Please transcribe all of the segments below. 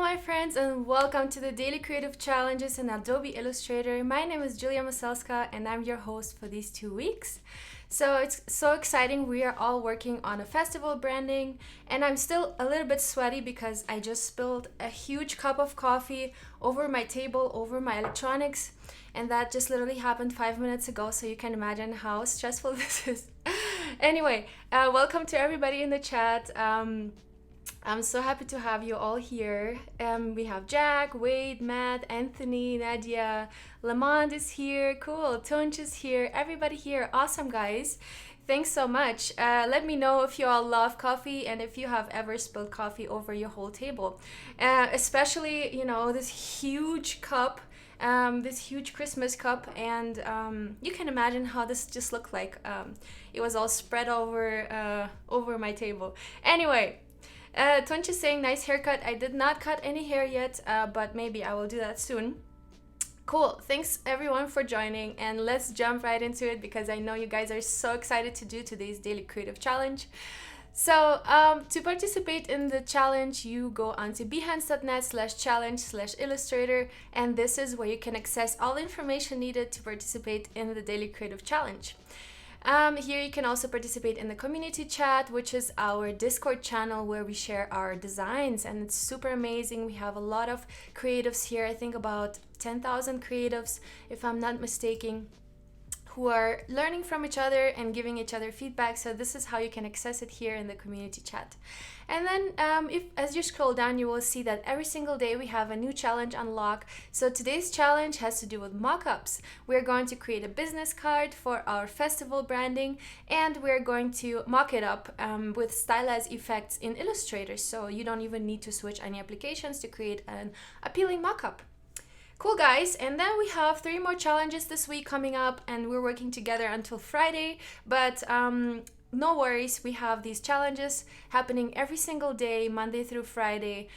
my friends, and welcome to the Daily Creative Challenges in Adobe Illustrator. My name is Julia Maselska, and I'm your host for these 2 weeks. So it's so exciting. We are all working on a festival branding, and I'm still a little bit sweaty because I just spilled a huge cup of coffee over my table, over my electronics, and that just literally happened 5 minutes ago, so you can imagine how stressful this is. Anyway, welcome to everybody in the chat. I'm so happy to have you all here. We have Jack, Wade, Matt, Anthony, Nadia, Lamont is here. Cool. Tunch is here. Everybody here. Awesome, guys. Thanks so much. Let me know if you all love coffee and if you have ever spilled coffee over your whole table. Especially, this huge cup. This huge Christmas cup, and you can imagine how this just looked like. It was all spread over my table. Anyway, Tunch is saying nice haircut. I did not cut any hair yet, but maybe I will do that soon. Cool. Thanks everyone for joining, and let's jump right into it because I know you guys are so excited to do today's Daily Creative Challenge. So to participate in the challenge, you go onto behance.net/challenge/illustrator, and this is where you can access all the information needed to participate in the Daily Creative Challenge. Here you can also participate in the community chat, which is our Discord channel where we share our designs, and it's super amazing. We have a lot of creatives here, I think about 10,000 creatives, if I'm not mistaken, who are learning from each other and giving each other feedback. So this is how you can access it here in the community chat. And then as you scroll down, you will see that every single day we have a new challenge unlock. So today's challenge has to do with mockups. We're going to create a business card for our festival branding, and we're going to mock it up with Stylize Effects in Illustrator. So you don't even need to switch any applications to create an appealing mockup. Cool, guys. And then we have 3 more challenges this week coming up, and we're working together until Friday, but no worries, we have these challenges happening every single day, Monday through Friday,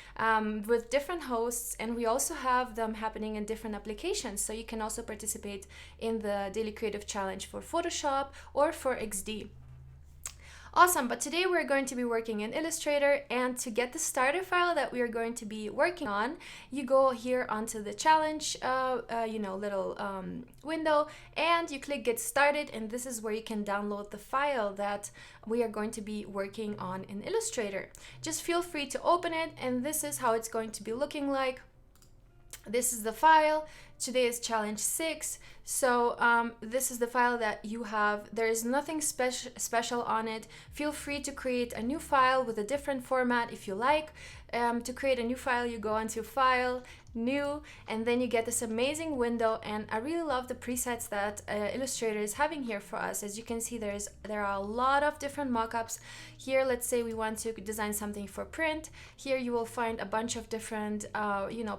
with different hosts, and we also have them happening in different applications, so you can also participate in the Daily Creative Challenge for Photoshop or for XD. Awesome, but today we're going to be working in Illustrator, and to get the starter file that we are going to be working on, you go here onto the challenge, little window, and you click Get Started, and this is where you can download the file that we are going to be working on in Illustrator. Just feel free to open it, and this is how it's going to be looking like. This is the file. Today is challenge 6. So this is the file that you have. There is nothing special on it. Feel free to create a new file with a different format if you like. To create a new file, you go into File, New, and then you get this amazing window. And I really love the presets that Illustrator is having here for us. As you can see, there are a lot of different mockups. Here, let's say we want to design something for print. Here you will find a bunch of different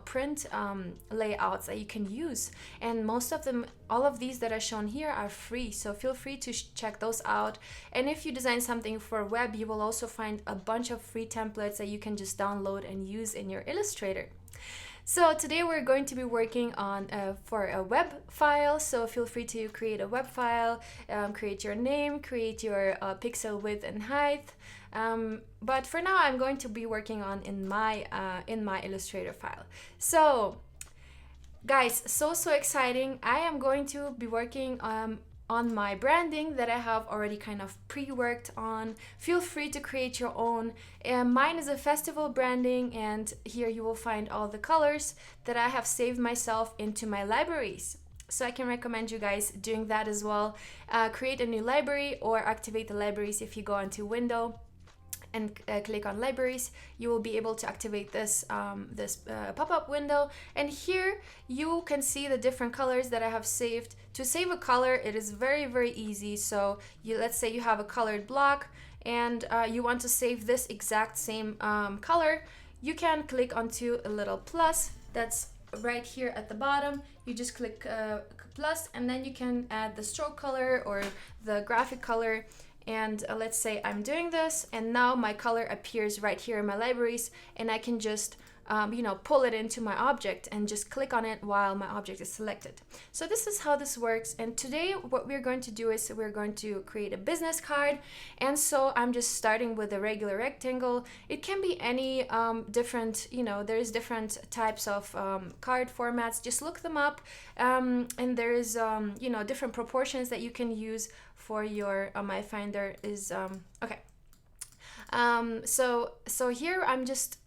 print layouts that you can use, and most of them, all of these that are shown here, are free, so feel free to check those out. And if you design something for web, you will also find a bunch of free templates that you can just download and use in your Illustrator. So today we're going to be working on for a web file, so feel free to create a web file, create your name, create your pixel width and height. But for now, I'm going to be working on in my Illustrator file. So guys, so exciting. I am going to be working on my branding that I have already kind of pre-worked on. Feel free to create your own. Mine is a festival branding, and here you will find all the colors that I have saved myself into my libraries. So I can recommend you guys doing that as well. Create a new library or activate the libraries. If you go into Window and click on Libraries, you will be able to activate this pop-up window, and here you can see the different colors that I have saved. To save a color, it is very easy. So let's say you have a colored block, and you want to save this exact same color. You can click onto a little plus that's right here at the bottom. You just click plus, and then you can add the stroke color or the graphic color. And let's say I'm doing this, and now my color appears right here in my libraries, and I can just pull it into my object and just click on it while my object is selected. So this is how this works. And today what we're going to do is we're going to create a business card. And so I'm just starting with a regular rectangle. It can be any different, there's different types of card formats. Just look them up. And there's, different proportions that you can use for your, my finder is, okay. So here I'm just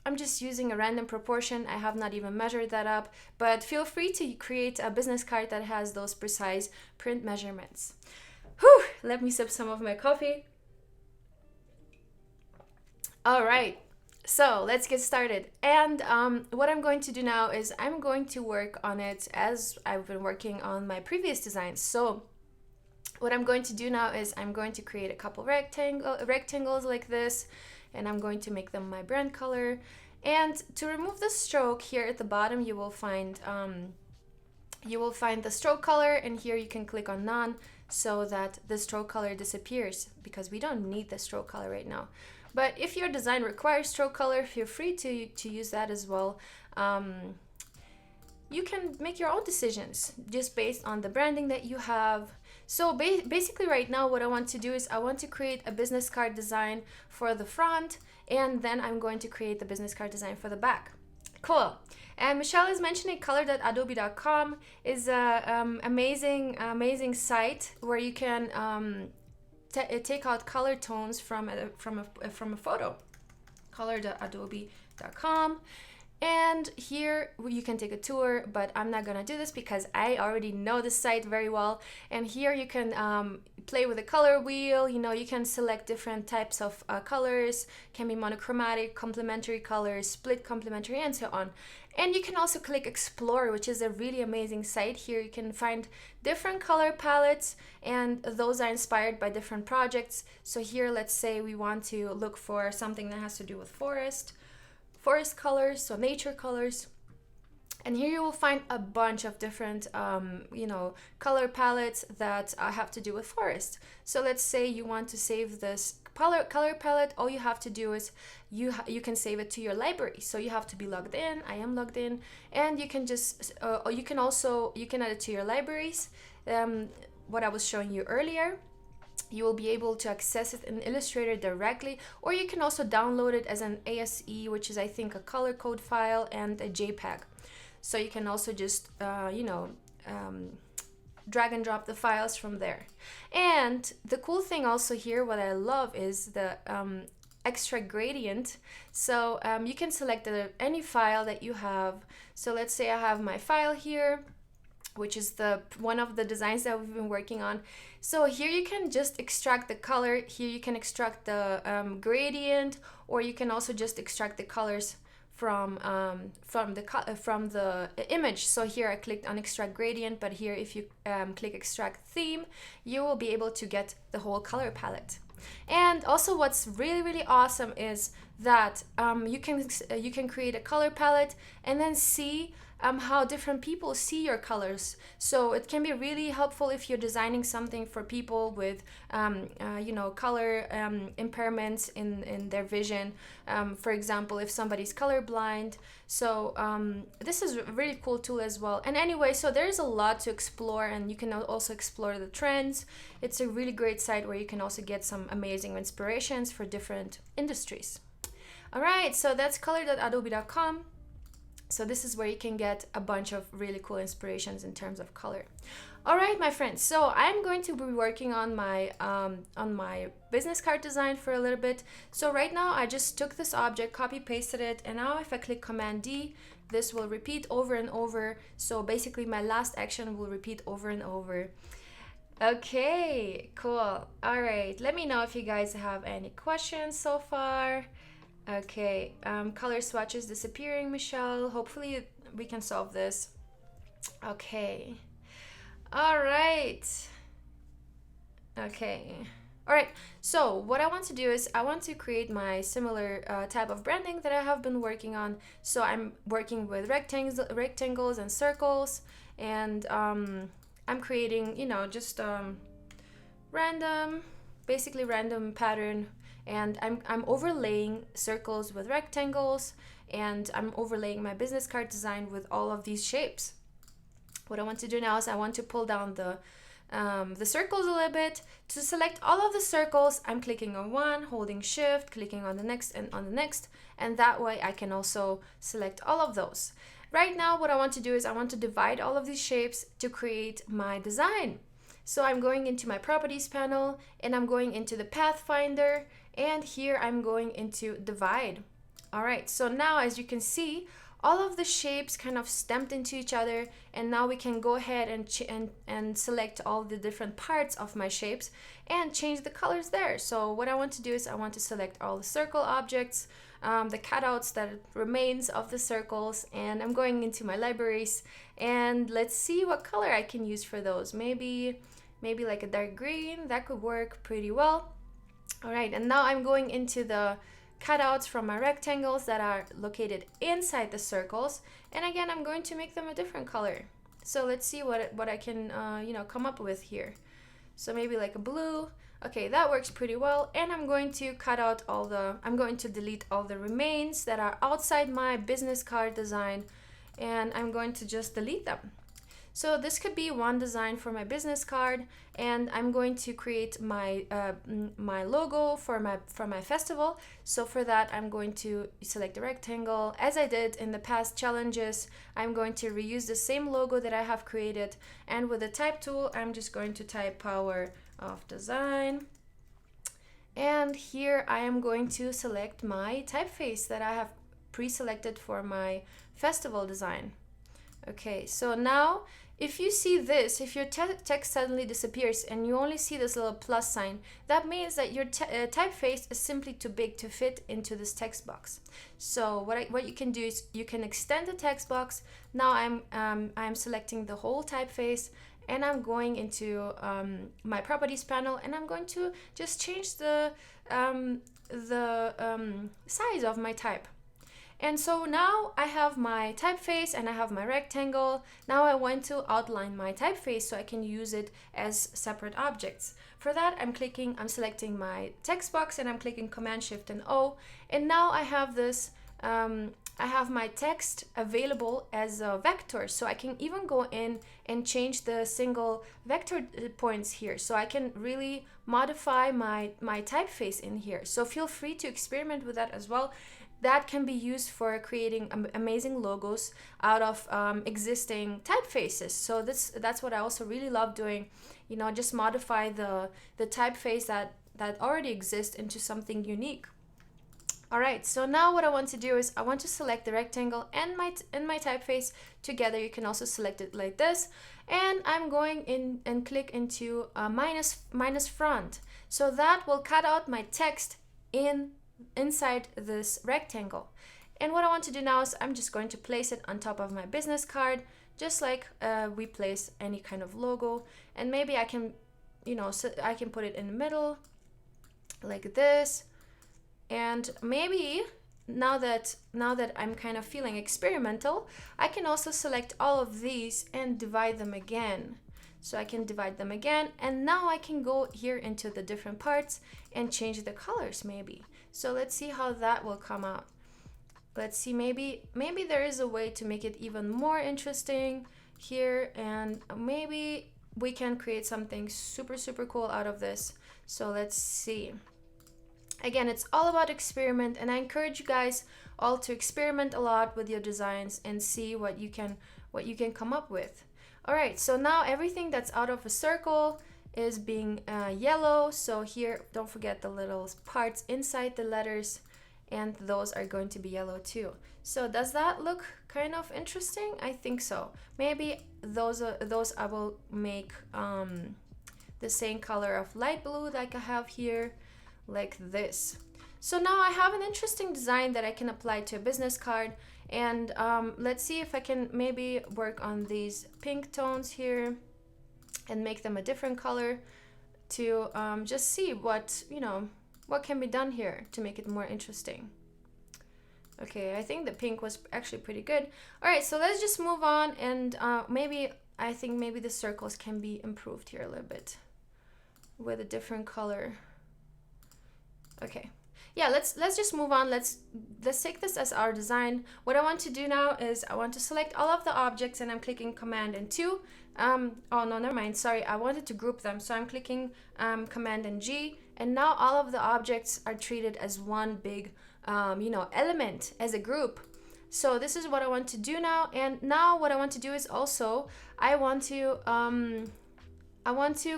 using a random proportion. I have not even measured that up, but feel free to create a business card that has those precise print measurements. Whew, let me sip some of my coffee. All right, so let's get started. And what I'm going to do now is I'm going to work on it as I've been working on my previous designs. So what I'm going to do now is I'm going to create a couple rectangles like this, and I'm going to make them my brand color. And to remove the stroke, here at the bottom you will find the stroke color, and here you can click on none so that the stroke color disappears, because we don't need the stroke color right now. But if your design requires stroke color, feel free to use that as well. You can make your own decisions just based on the branding that you have. So basically right now what I want to do is I want to create a business card design for the front, and then I'm going to create the business card design for the back. Cool. And Michelle is mentioning color.adobe.com is a amazing site where you can take out color tones from a photo. Color.adobe.com. And here you can take a tour, but I'm not gonna do this because I already know the site very well. And here you can play with the color wheel. You can select different types of colors, can be monochromatic, complementary colors, split complementary, and so on. And you can also click explore, which is a really amazing site. Here you can find different color palettes, and those are inspired by different projects. So here, let's say we want to look for something that has to do with forest colors, so nature colors. And here you will find a bunch of different color palettes that have to do with forest. So let's say you want to save this color palette. All you have to do is you can save it to your library. So you have to be logged in. I am logged in, and you can just you can add it to your libraries. What I was showing you earlier. You will be able to access it in Illustrator directly, or you can also download it as an ASE, which is I think a color code file, and a JPEG. So you can also just drag and drop the files from there. And the cool thing also here, what I love, is the extra gradient. So you can select any file that you have. So let's say I have my file here, which is one of the designs that we've been working on. So here you can just extract the color. Here you can extract the gradient, or you can also just extract the colors from the image. So here I clicked on extract gradient, but here if you click extract theme, you will be able to get the whole color palette. And also what's really awesome is that you can create a color palette and then see how different people see your colors. So it can be really helpful if you're designing something for people with color impairments in their vision. For example, if somebody's colorblind. So this is a really cool tool as well. And anyway, so there's a lot to explore, and you can also explore the trends. It's a really great site where you can also get some amazing inspirations for different industries. All right, so that's color.adobe.com. So this is where you can get a bunch of really cool inspirations in terms of color. All right, my friends, so I'm going to be working on my business card design for a little bit. So right now I just took this object, copy pasted it, and now if I click Command D, this will repeat over and over. So basically my last action will repeat over and over. Okay, cool. All right, let me know if you guys have any questions so far. Okay, color swatches disappearing, Michelle. Hopefully we can solve this. Okay. All right. Okay. All right. So what I want to do is I want to create my similar type of branding that I have been working on. So I'm working with rectangles and circles, and I'm creating, just basically random pattern. and I'm overlaying circles with rectangles, and I'm overlaying my business card design with all of these shapes. What I want to do now is I want to pull down the circles a little bit. To select all of the circles, I'm clicking on one, holding shift, clicking on the next and on the next, and that way I can also select all of those. Right now what I want to do is I want to divide all of these shapes to create my design. So I'm going into my properties panel, and I'm going into the Pathfinder, and here I'm going into divide. All right, so now as you can see, all of the shapes kind of stamped into each other, and now we can go ahead and select all the different parts of my shapes and change the colors there. So what I want to do is I want to select all the circle objects, the cutouts that remains of the circles, and I'm going into my libraries, and let's see what color I can use for those. Maybe like a dark green, that could work pretty well. All right, and now I'm going into the cutouts from my rectangles that are located inside the circles, and again I'm going to make them a different color. So let's see what I can come up with here. So maybe like a blue. Okay, that works pretty well, and I'm going to I'm going to delete all the remains that are outside my business card design, and I'm going to just delete them. So this could be one design for my business card, and I'm going to create my my logo for my festival. So for that, I'm going to select a rectangle. As I did in the past challenges, I'm going to reuse the same logo that I have created, and with the type tool, I'm just going to type power of design. And here I am going to select my typeface that I have pre-selected for my festival design. Okay, so now if you see this, if your text suddenly disappears and you only see this little plus sign, that means that your typeface is simply too big to fit into this text box. So what you can do is you can extend the text box. Now I'm selecting the whole typeface, and I'm going into my properties panel, and I'm going to just change the size of my type. And so now I have my typeface and I have my rectangle. Now I want to outline my typeface so I can use it as separate objects. For that, I'm selecting my text box, and I'm clicking Command Shift and O. And now I have this, I have my text available as a vector. So I can even go in and change the single vector points here. So I can really modify my typeface in here. So feel free to experiment with that as well. That can be used for creating amazing logos out of existing typefaces. So that's what I also really love doing, just modify the typeface that already exists into something unique. All right, so now what I want to do is I want to select the rectangle and my typeface together. You can also select it like this, and I'm going in and click into minus front. So that will cut out my text inside this rectangle. And what I want to do now is I'm just going to place it on top of my business card, just like we place any kind of logo. And maybe I can, so I can put it in the middle like this. And maybe now that I'm kind of feeling experimental, I can also select all of these and divide them again. So I can divide them again, and now I can go here into the different parts and change the colors maybe. So let's see how that will come out. Let's see, maybe there is a way to make it even more interesting here, and maybe we can create something super cool out of this. So let's see. Again, it's all about experiment, and I encourage you guys all to experiment a lot with your designs and see what you can come up with. All right, so now everything that's out of a circle is being yellow. So here, don't forget the little parts inside the letters, and those are going to be yellow too. So does that look kind of interesting? I think so. Maybe those I will make the same color of light blue like I have here, like this. So now I have an interesting design that I can apply to a business card. And let's see if I can maybe work on these pink tones here and make them a different color to just see what can be done here to make it more interesting. Okay, I think the pink was actually pretty good. All right, so let's just move on, and I think maybe the circles can be improved here a little bit with a different color. Okay, yeah, let's just move on. Let's take this as our design. What I want to do now is I want to select all of the objects, and I'm clicking Command and 2. Oh no, never mind, sorry, I wanted to group them, so I'm clicking Command and G, and now all of the objects are treated as one big element, as a group. So this is what I want to do now. And now what I want to do is also I want to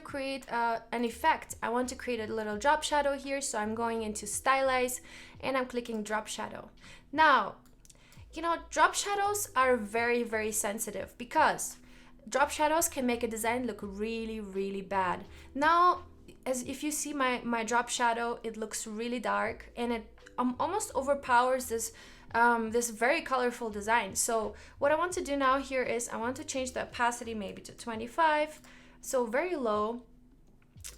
create an effect. I want to create a little drop shadow here. So I'm going into Stylize and I'm clicking drop shadow. Now, drop shadows are very, very sensitive because drop shadows can make a design look really, really bad. Now, as if you see my drop shadow, it looks really dark and it almost overpowers this very colorful design. So what I want to do now here is I want to change the opacity maybe to 25, so very low.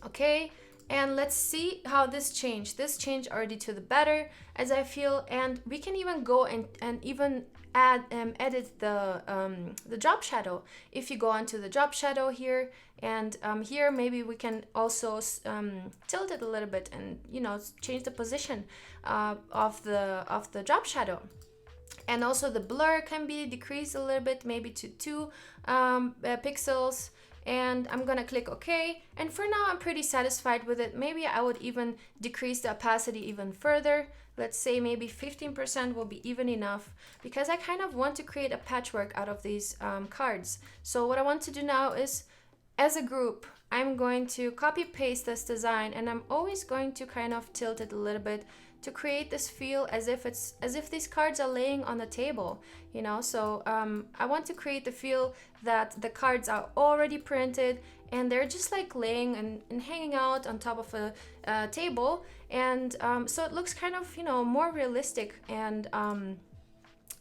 Okay, and let's see how this changed. This changed already to the better, as I feel, and we can even go and even add edit the drop shadow. If you go onto the drop shadow here, and here maybe we can also tilt it a little bit and change the position of the drop shadow. And also the blur can be decreased a little bit, maybe to 2 pixels. And I'm gonna click OK, and for now I'm pretty satisfied with it. Maybe I would even decrease the opacity even further. Let's say maybe 15% will be even enough, because I kind of want to create a patchwork out of these cards. So what I want to do now is, as a group, I'm going to copy paste this design, and I'm always going to kind of tilt it a little bit to create this feel as if these cards are laying on the table, so I want to create the feel that the cards are already printed and they're just like laying and hanging out on top of a table, and so it looks kind of more realistic. And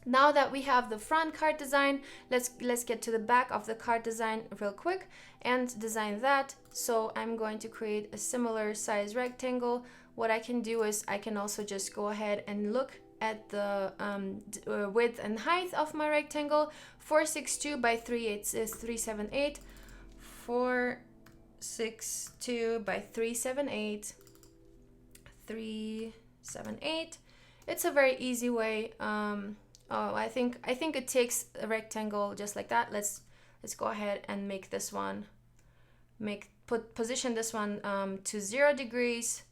now that we have the front card design, let's get to the back of the card design real quick and design that. So I'm going to create a similar size rectangle. What I can do is I can also just go ahead and look at the width and height of my rectangle. 462 by 38 is 378. 462 by 378. 378. It's a very easy way. I think it takes a rectangle just like that. Let's go ahead and make this one. Position this one to 0 degrees.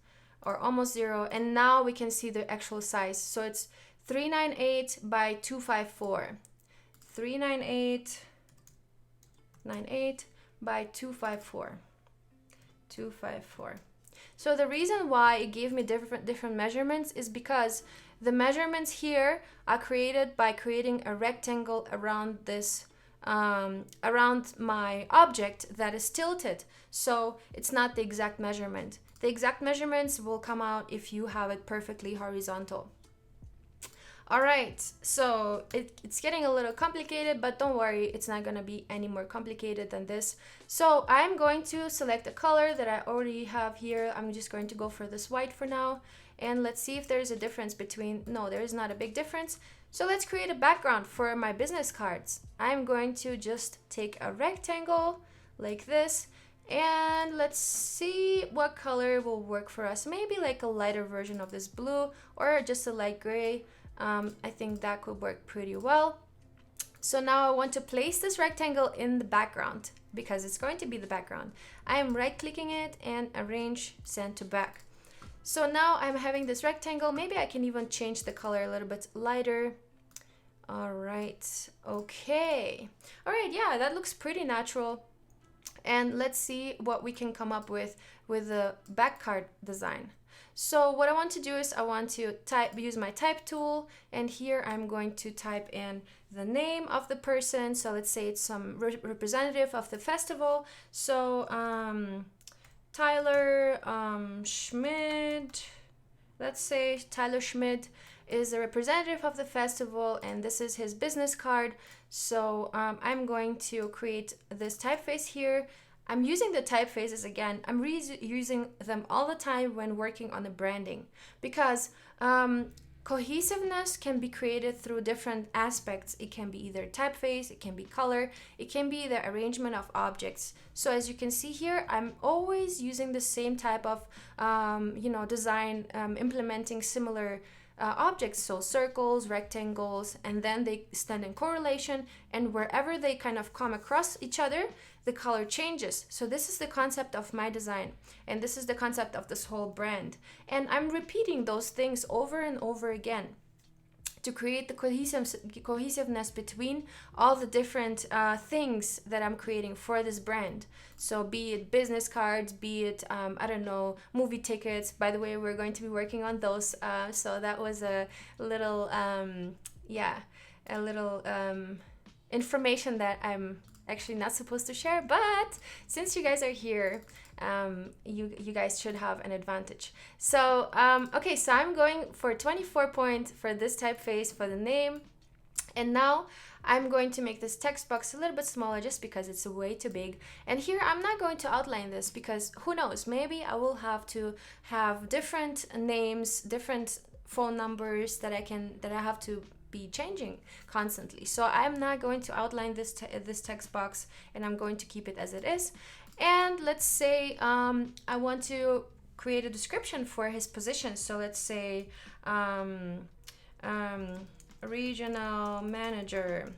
Or almost 0, and now we can see the actual size. So it's 398 by 254. 398 by 254. 254. So the reason why it gave me different measurements is because the measurements here are created by creating a rectangle around this around my object that is tilted. So it's not the exact measurement. The exact measurements will come out if you have it perfectly horizontal. All right, so it's getting a little complicated, but don't worry, it's not gonna be any more complicated than this. So I'm going to select a color that I already have here. I'm just going to go for this white for now. And let's see if there's a difference between, no, there is not a big difference. So let's create a background for my business cards. I'm going to just take a rectangle like this, and let's see what color will work for us. Maybe like a lighter version of this blue or just a light gray. I think that could work pretty well. So now I want to place this rectangle in the background because it's going to be the background. I am right clicking it and arrange, send to back. So now I'm having this rectangle. Maybe I can even change the color a little bit lighter. All right, okay. All right, yeah, that looks pretty natural. And let's see what we can come up with the back card design. So what I want to do is I want to use my type tool, and here I'm going to type in the name of the person. So let's say it's some representative of the festival. So Tyler Schmidt, let's say Tyler Schmidt is a representative of the festival, and this is his business card. So I'm going to create this typeface here. I'm using the typefaces again. I'm using them all the time when working on the branding, because cohesiveness can be created through different aspects. It can be either typeface, it can be color, it can be the arrangement of objects. So as you can see here, I'm always using the same type of design, implementing similar objects, so circles, rectangles, and then they stand in correlation, and wherever they kind of come across each other, the color changes. So this is the concept of my design, and this is the concept of this whole brand, and I'm repeating those things over and over again to create the cohesiveness between all the different things that I'm creating for this brand. So be it business cards, be it, I don't know, movie tickets. By the way, we're going to be working on those. So that was a little, information that I'm actually not supposed to share. But since you guys are here, you guys should have an advantage. So okay, so I'm going for 24 point for this typeface for the name, and now I'm going to make this text box a little bit smaller just because it's way too big. And here I'm not going to outline this because who knows, maybe I will have to have different names, different phone numbers that I have to be changing constantly. So I'm not going to outline this text box, and I'm going to keep it as it is. And let's say I want to create a description for his position. So let's say regional manager.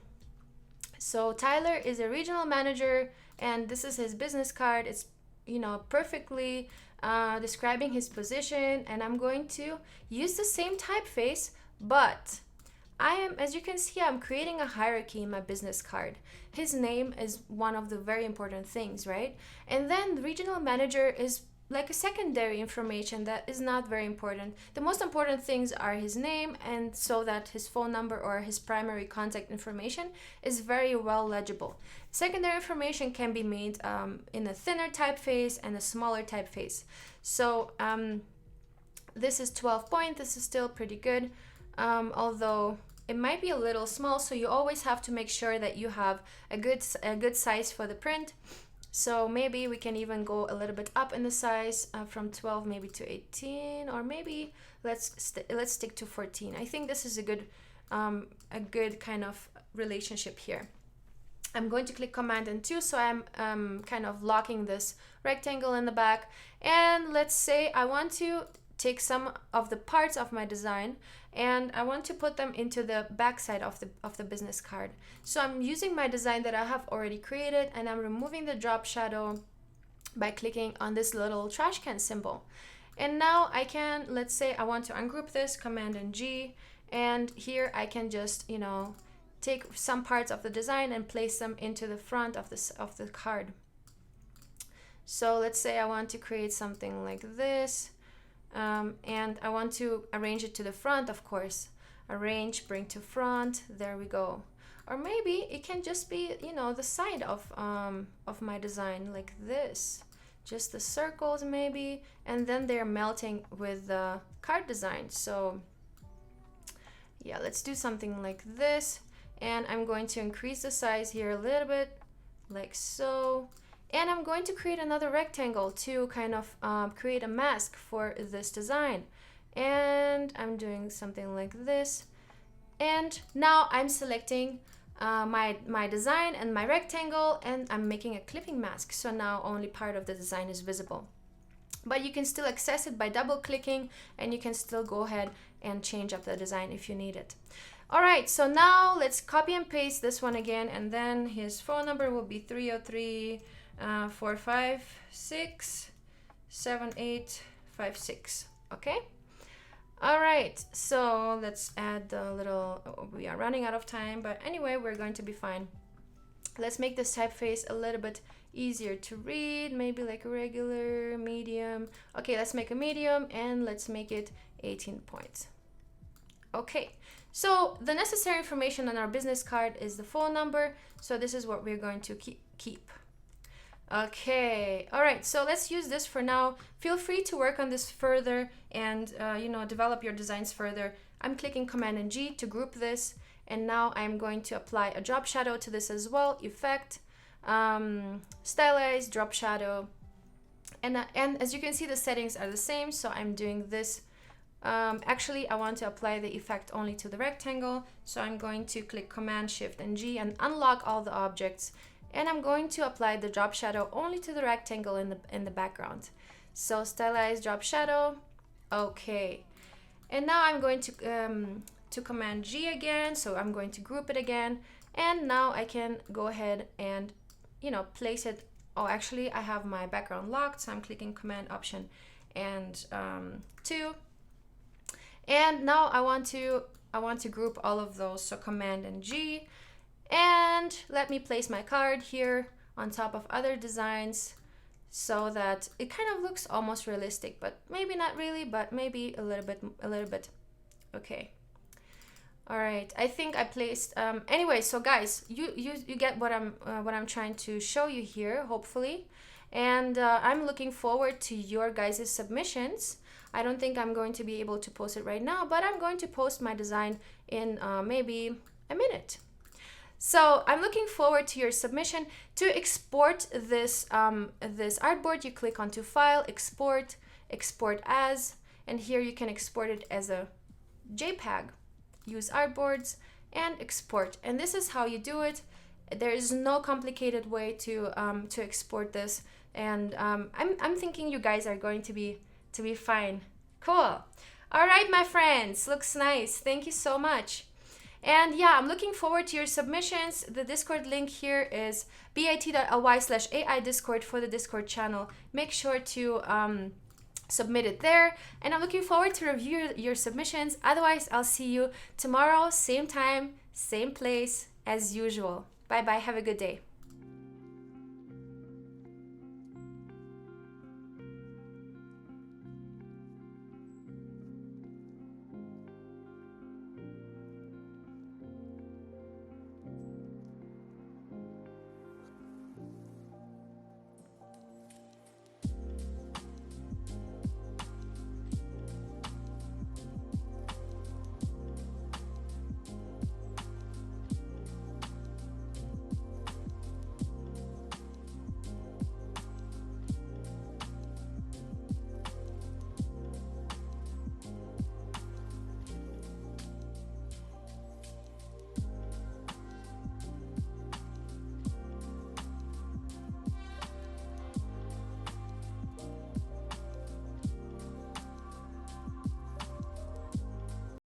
So Tyler is a regional manager, and this is his business card. It's perfectly describing his position, and I'm going to use the same typeface, but as you can see, I'm creating a hierarchy in my business card. His name is one of the very important things, right? And then the regional manager is like a secondary information that is not very important. The most important things are his name, and so that his phone number or his primary contact information is very well legible. Secondary information can be made in a thinner typeface and a smaller typeface. So this is 12 point. This is still pretty good, although it might be a little small, so you always have to make sure that you have a good size for the print. So maybe we can even go a little bit up in the size from 12 maybe to 18, or maybe let's stick to 14. I think this is a good kind of relationship here. I'm going to click Command and 2, so I'm kind of locking this rectangle in the back. And let's say I want to take some of the parts of my design and I want to put them into the back side of the business card. So I'm using my design that I have already created, and I'm removing the drop shadow by clicking on this little trash can symbol. And now I can, let's say I want to ungroup this, Command and G, and here I can just take some parts of the design and place them into the front of the card. So let's say I want to create something like this. And I want to arrange it to the front, of course. Arrange, bring to front, there we go. Or maybe it can just be, the side of my design, like this. Just the circles maybe, and then they're melting with the card design. So yeah, let's do something like this. And I'm going to increase the size here a little bit, like so. And I'm going to create another rectangle to kind of create a mask for this design. And I'm doing something like this. And now I'm selecting my design and my rectangle, and I'm making a clipping mask. So now only part of the design is visible. But you can still access it by double clicking, and you can still go ahead and change up the design if you need it. All right, so now let's copy and paste this one again, and then his phone number will be 303 456 7856. Okay. All right, so let's add the little, we are running out of time, but anyway, we're going to be fine. Let's make this typeface a little bit easier to read, maybe like a regular, medium. Okay, let's make a medium, and let's make it 18 points. Okay, so the necessary information on our business card is the phone number, so this is what we're going to keep. Okay, all right, so let's use this for now. Feel free to work on this further and develop your designs further. I'm clicking Command and G to group this, and now I'm going to apply a drop shadow to this as well. Effect, Stylize, drop shadow, and as you can see, the settings are the same, so I'm doing this Actually, I want to apply the effect only to the rectangle, so I'm going to click Command Shift and G and unlock all the objects, and I'm going to apply the drop shadow only to the rectangle in the background. So stylize drop shadow, okay. And now I'm going to Command G again, so I'm going to group it again, and now I can go ahead and, you know, place it. Oh, actually, I have my background locked, so I'm clicking Command Option and 2. And now I want to group all of those, so Command and G, and let me place my card here on top of other designs so that it kind of looks almost realistic, but maybe not really, but maybe a little bit. Okay. All right, I think I placed anyway, so guys, you get what I'm trying to show you here, hopefully. And I'm looking forward to your guys' submissions. I don't think I'm going to be able to post it right now, but I'm going to post my design in maybe a minute. So I'm looking forward to your submission. To export this this artboard, you click onto File, Export, Export As, and here you can export it as a JPEG. Use artboards and export, and this is how you do it. There is no complicated way to export this, and I'm thinking you guys are going to be fine. Cool. All right, my friends, looks nice. Thank you so much. And yeah, I'm looking forward to your submissions. The Discord link here is bit.ly/AI Discord for the Discord channel. Make sure to submit it there, and I'm looking forward to review your submissions. Otherwise, I'll see you tomorrow, same time, same place as usual. Bye bye, have a good day.